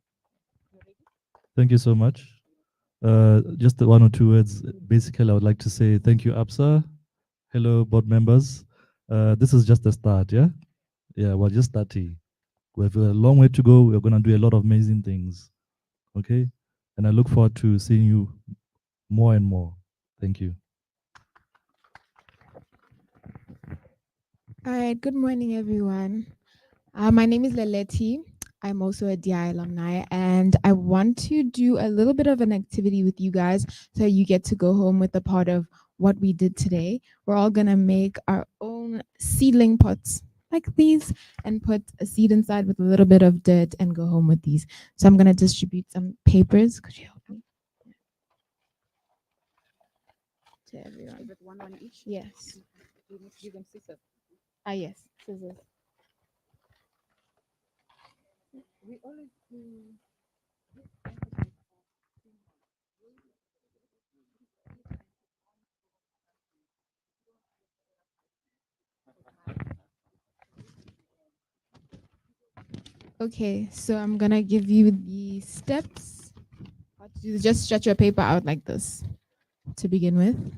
Thank you so much. Just one or two words. Basically, I would like to say thank you, ABSA. Hello, board members. This is just the start, yeah? Yeah, we're just starting. We have a long way to go. We're going to do a lot of amazing things, okay? And I look forward to seeing you more and more. Thank you. All right, good morning, everyone. My name is Leleti. I'm also a DI alumni, and I want to do a little bit of an activity with you guys so you get to go home with a part of what we did today. We're all gonna make our own seedling pots like these and put a seed inside with a little bit of dirt and go home with these. So I'm gonna distribute some papers. Could you help me? To everyone. One on each? Yes. You need to give them scissors. Ah, yes, scissors. We always do. Okay, so I'm gonna give you the steps. How to do. Just stretch your paper out like this to begin with.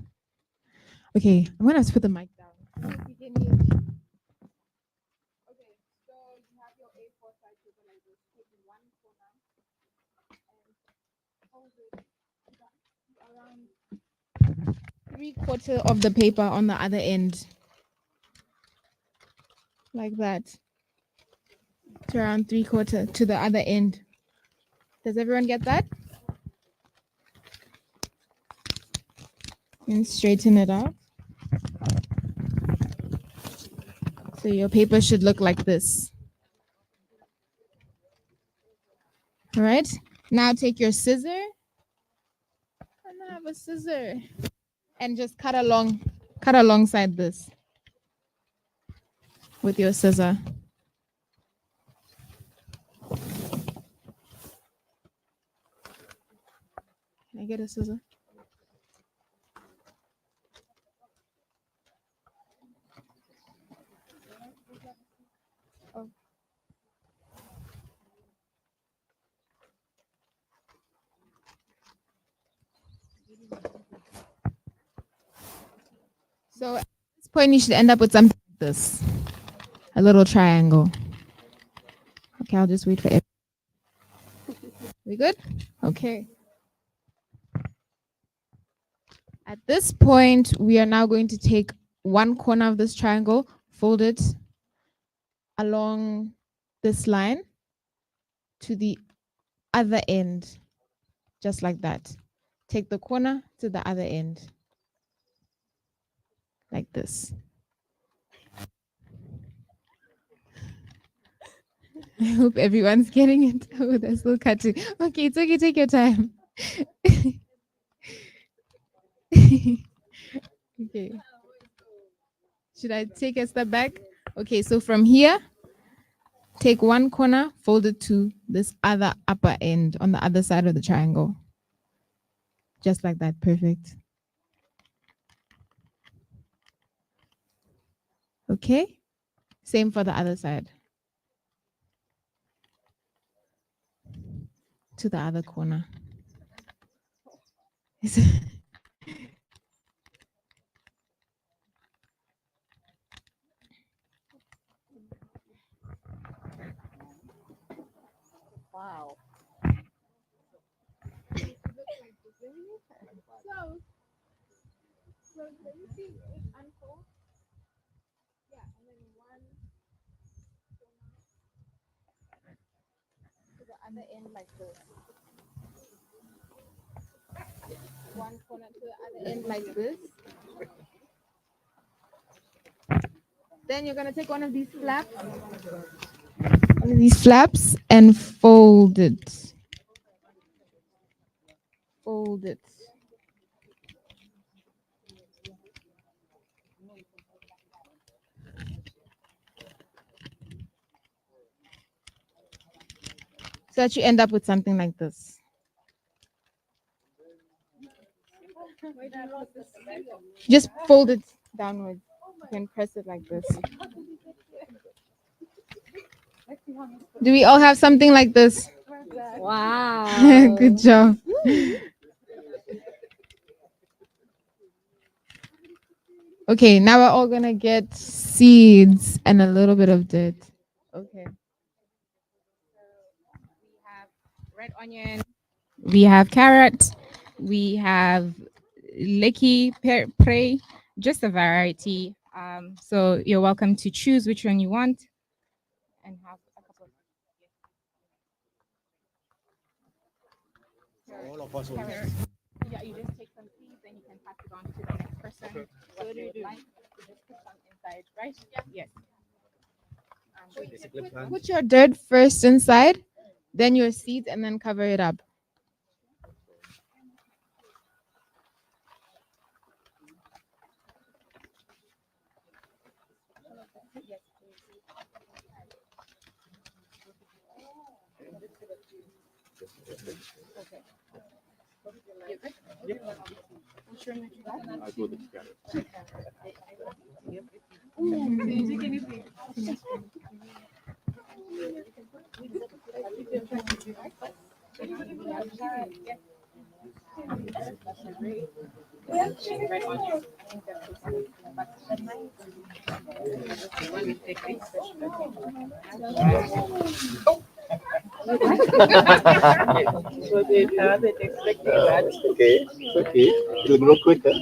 Okay, I'm gonna put the mic down. If you can hear me. Okay, so you have your A4 size paper like this. Take one corner and hold it around 3/4 of the paper on the other end, like that. To around 3/4 to the other end. Does everyone get that? And straighten it out. So your paper should look like this. All right. Now take your scissor. And I have a scissor. And just cut alongside this with your scissor. Can I get a scissor? Oh. So at this point, you should end up with something like this. a little triangle. Okay, I'll just wait for it. We good? Okay. At this point, we are now going to take one corner of this triangle, fold it along this line to the other end, just like that. Take the corner to the other end, like this. I hope everyone's getting it. Oh, they're still cutting. Okay, it's okay. Take your time. Okay. Should I take a step back? Okay, so from here, take one corner, fold it to this other upper end on the other side of the triangle. Just like that. Perfect. Okay. Same for the other side. To the other corner. Wow. So let me see it unfold. Yeah, and then one to the other end like this. One corner to the other end like this. Then you're gonna take one of these flaps. One of these flaps and fold it. Fold it. So that you end up with something like this. Just fold it downwards. You can press it like this. Do we all have something like this? Wow. Good job. Okay, now we're all gonna get seeds and a little bit of dirt. Okay. We have red onion. We have carrot. We have lecky prey, just a variety. So you're welcome to choose which one you want and have a couple of. All of us will Carrot. Yeah, you just take some seeds and you can pass it on to the next person. What do you do? Like, you just put some inside, right? Yes. basically plants. Put your dirt first inside, then your seeds, and then cover it up. I'll go with carrot. So they haven't expected that. Okay, it's okay. It'll grow quicker.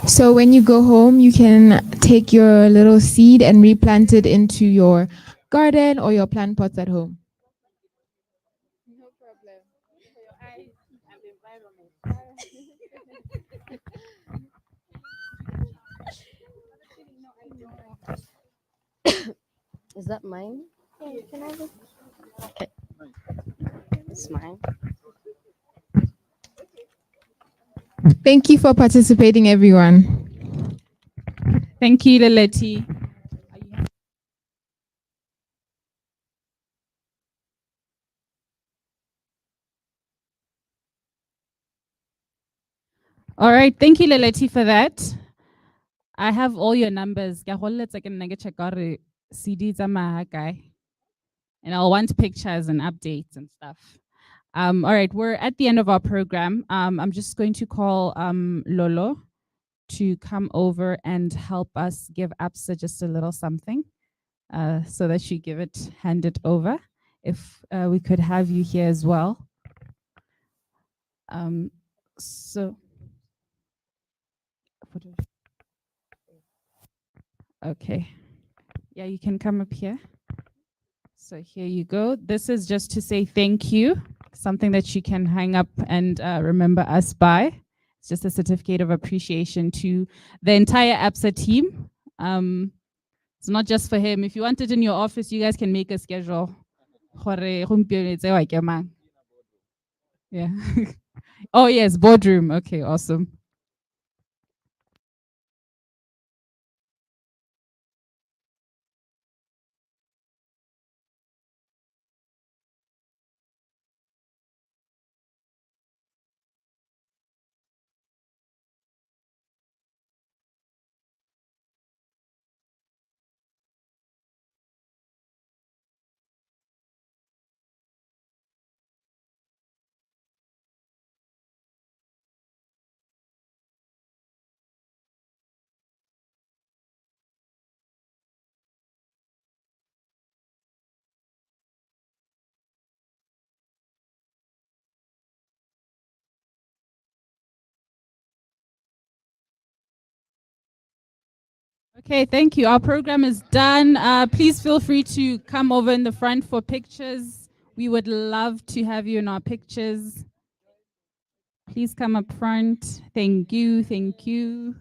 So when you go home, you can take your little seed and replant it into your garden or your plant pots at home. No problem. For your eyes and the environment. Is that mine? Yeah, can I just? Okay. It's mine. Thank you for participating, everyone. Thank you, Leleti. All right, thank you, Leleti, for that. I have all your numbers. CDs are my guy. And I'll want pictures and updates and stuff. All right, we're at the end of our program. I'm just going to call Lolo to come over and help us give ABSA just a little something, so that she hand it over. If we could have you here as well. So, okay, yeah, you can come up here. So here you go. This is just to say thank you, something that you can hang up and remember us by. It's just a certificate of appreciation to the entire ABSA team. It's not just for him. If you want it in your office, you guys can make a schedule. Yeah. Oh yes, boardroom. Okay, awesome. Okay, thank you. Our program is done. Please feel free to come over in the front for pictures. We would love to have you in our pictures. Please come up front. Thank you. Thank you.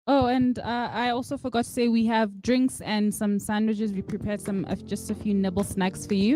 Oh, and I also forgot to say we have drinks and some sandwiches. We prepared some just a few nibble snacks for you.